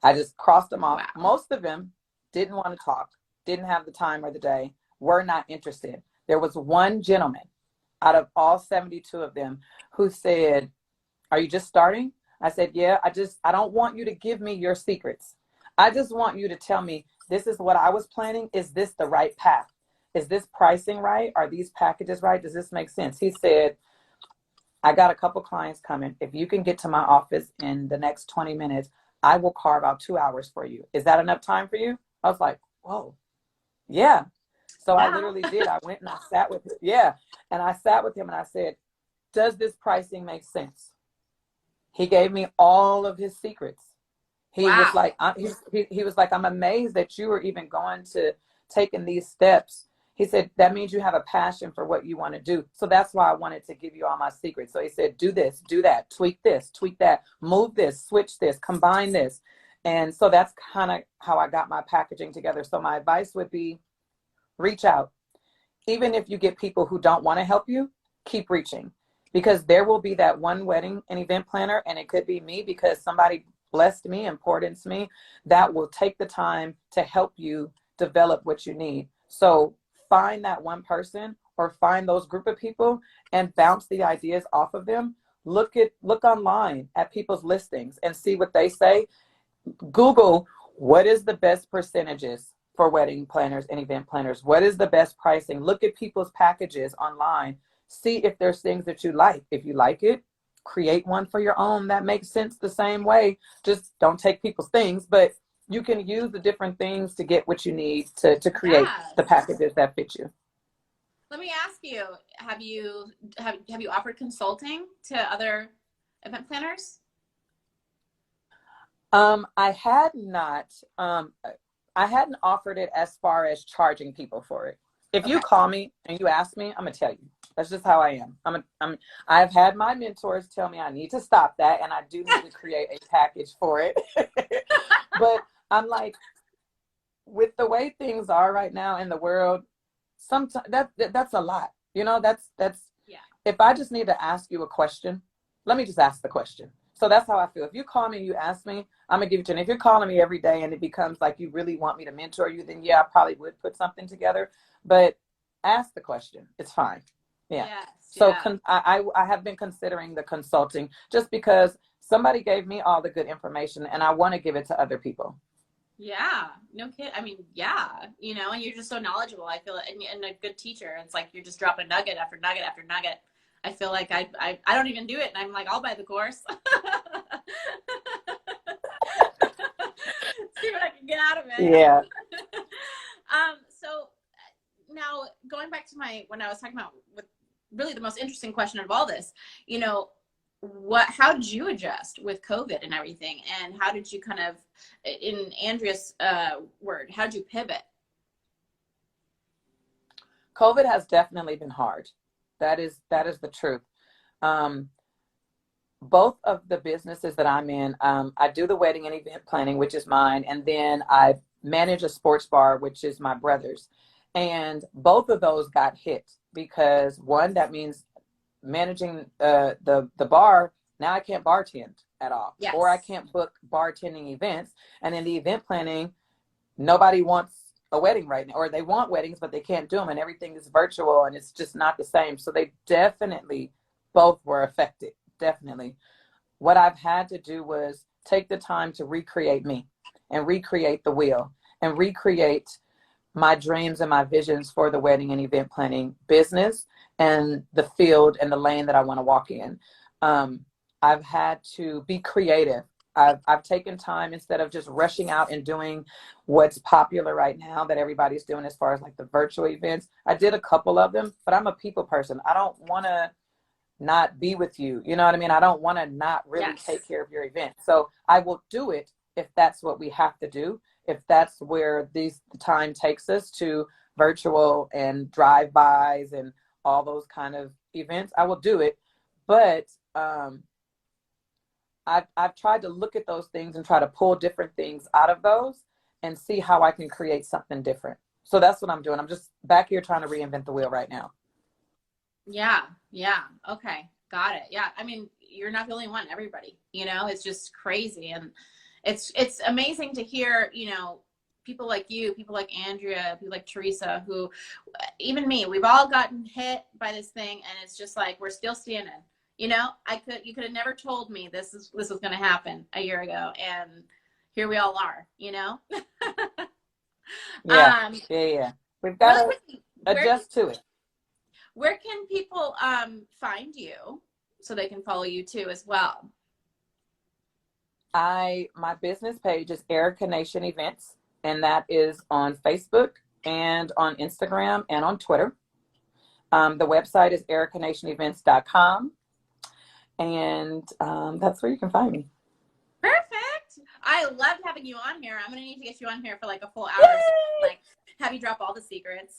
[SPEAKER 5] I just crossed them off. Wow. Most of them didn't want to talk, didn't have the time or the day, were not interested. There was one gentleman out of all 72 of them who said, are you just starting? I said, yeah, I don't want you to give me your secrets. I just want you to tell me, this is what I was planning. Is this the right path? Is this pricing right? Are these packages right? Does this make sense? He said, I got a couple clients coming. If you can get to my office in the next 20 minutes, I will carve out 2 hours for you. Is that enough time for you? I was like, whoa, yeah. So I literally did. I went and I sat with him. Yeah. And I sat with him and I said, does this pricing make sense? He gave me all of his secrets. He was like, he was like, I'm amazed that you were even going to taking these steps. He said, that means you have a passion for what you want to do. So that's why I wanted to give you all my secrets. So he said, do this, do that, tweak this, tweak that, move this, switch this, combine this. And so that's kind of how I got my packaging together. So my advice would be, reach out. Even if you get people who don't want to help you, keep reaching. Because there will be that one wedding and event planner, and it could be me because somebody blessed me and poured into me, that will take the time to help you develop what you need. So find that one person or find those group of people and bounce the ideas off of them. Look online at people's listings and see what they say. Google, what is the best percentages for wedding planners and event planners? What is the best pricing? Look at people's packages online. see if there's things that you like. If you like it, create one for your own that makes sense the same way. Just don't take people's things, but you can use the different things to get what you need to create the packages that fit you.
[SPEAKER 4] Let me ask you, have you offered consulting to other event planners?
[SPEAKER 5] I had not. I hadn't offered it as far as charging people for it. If you call me and you ask me, I'm gonna tell you. That's just how I am. I've had my mentors tell me I need to stop that, and I do need to create a package for it. But I'm like, with the way things are right now in the world, sometimes that's a lot. You know, that's
[SPEAKER 4] yeah.
[SPEAKER 5] If I just need to ask you a question, let me just ask the question. So that's how I feel. If you call me and you ask me, I'm gonna give it to you. And if you're calling me every day and it becomes like you really want me to mentor you, then yeah, I probably would put something together. But ask the question. It's fine. Yeah.
[SPEAKER 4] Yes,
[SPEAKER 5] So
[SPEAKER 4] yeah.
[SPEAKER 5] I have been considering the consulting just because somebody gave me all the good information and I want to give it to other people.
[SPEAKER 4] Yeah, no kid. I mean, yeah, you know, and you're just so knowledgeable. I feel, and a good teacher. It's like you're just dropping nugget after nugget after nugget. I feel like I don't even do it, and I'm like, I'll buy the course. See what I can get out of it.
[SPEAKER 5] Yeah.
[SPEAKER 4] So now going back to when I was talking about with really the most interesting question of all this, you know, how did you adjust with COVID and everything, and how did you kind of, in Andrea's word, how did you pivot?
[SPEAKER 5] COVID has definitely been hard. That is the truth. Both of the businesses that I'm in, I do the wedding and event planning, which is mine, and then I manage a sports bar, which is my brother's. And both of those got hit because one, that means managing the bar, now I can't bartend at all.
[SPEAKER 4] Yes.
[SPEAKER 5] Or I can't book bartending events. And in the event planning, nobody wants a wedding right now, or they want weddings, but they can't do them, and everything is virtual and it's just not the same. So they definitely both were affected. Definitely. What I've had to do was take the time to recreate me and recreate the wheel and recreate my dreams and my visions for the wedding and event planning business and the field and the lane that I want to walk in. I've had to be creative. I've taken time, instead of just rushing out and doing what's popular right now that everybody's doing as far as like the virtual events. I did a couple of them, but I'm a people person. I don't want to not be with you. You know what I mean? I don't want to not really take care of your event. So I will do it if that's what we have to do. If that's where the time takes us to virtual and drive-bys and all those kind of events, I will do it. But I've tried to look at those things and try to pull different things out of those and see how I can create something different. So that's what I'm doing. I'm just back here trying to reinvent the wheel right now.
[SPEAKER 4] Yeah. Okay. Got it. Yeah. I mean, you're not the only one, everybody, you know, it's just crazy. And it's amazing to hear, you know, people like you, people like Andrea, people like Theresa, who, even me, we've all gotten hit by this thing, and it's just like, we're still standing. You know, you could have never told me this was going to happen a year ago, and here we all are, you know?
[SPEAKER 5] Yeah. We've got
[SPEAKER 4] really
[SPEAKER 5] to adjust to it.
[SPEAKER 4] Where can people find you so they can follow you too as well?
[SPEAKER 5] My business page is Erika Nation Events, and that is on Facebook and on Instagram and on Twitter. The website is erikanationevents.com, and that's where you can find me.
[SPEAKER 4] Perfect. I loved having you on here. I'm gonna need to get you on here for like a full hour, like have you drop all the secrets.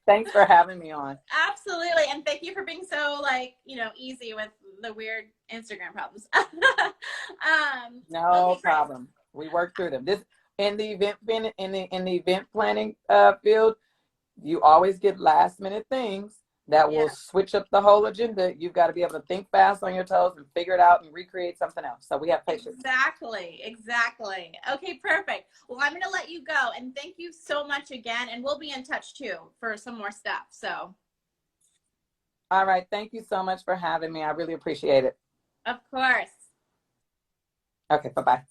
[SPEAKER 5] Thanks for having me on.
[SPEAKER 4] Absolutely, and thank you for being so, like, you know, easy with the weird Instagram problems.
[SPEAKER 5] No problem. We work through them. This in the event planning field, you always get last minute things that will switch up the whole agenda. You've got to be able to think fast on your toes and figure it out and recreate something else. So we have patience.
[SPEAKER 4] Exactly. Okay, perfect. Well, I'm going to let you go, and thank you so much again. And we'll be in touch too for some more stuff. So.
[SPEAKER 5] All right. Thank you so much for having me. I really appreciate it.
[SPEAKER 4] Of course.
[SPEAKER 5] Okay. Bye-bye.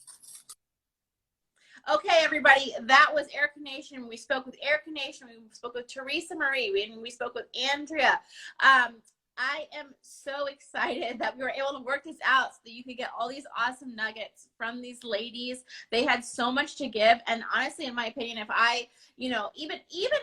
[SPEAKER 4] Okay, everybody, that was Erika Nation. We spoke with Erika Nation. We spoke with Theresa Marie. We spoke with Andrea. I am so excited that we were able to work this out so that you could get all these awesome nuggets from these ladies. They had so much to give. And honestly, in my opinion, if I, even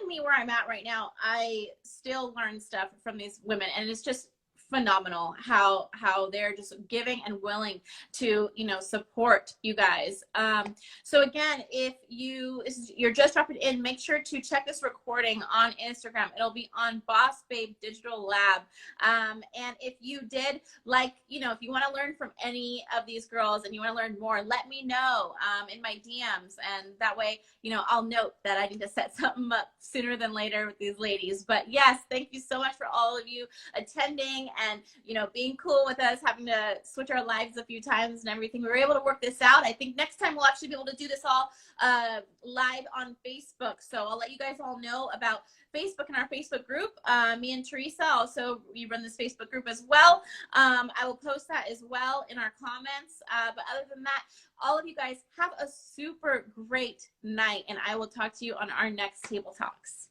[SPEAKER 4] me where I'm at right now, I still learn stuff from these women. And it's just phenomenal how they're just giving and willing to support you guys. So again, if you're just dropping in, make sure to check this recording on Instagram. It'll be on Boss Babe Digital Lab. And if you did if you want to learn from any of these girls and you want to learn more, let me know in my DMs, and that way I'll note that I need to set something up sooner than later with these ladies. But yes, thank you so much for all of you attending and being cool with us, having to switch our lives a few times and everything. We were able to work this out. I think next time we'll actually be able to do this all live on Facebook. So I'll let you guys all know about Facebook and our Facebook group. Me and Theresa also, we run this Facebook group as well. I will post that as well in our comments. But other than that, all of you guys have a super great night, and I will talk to you on our next Table Talks.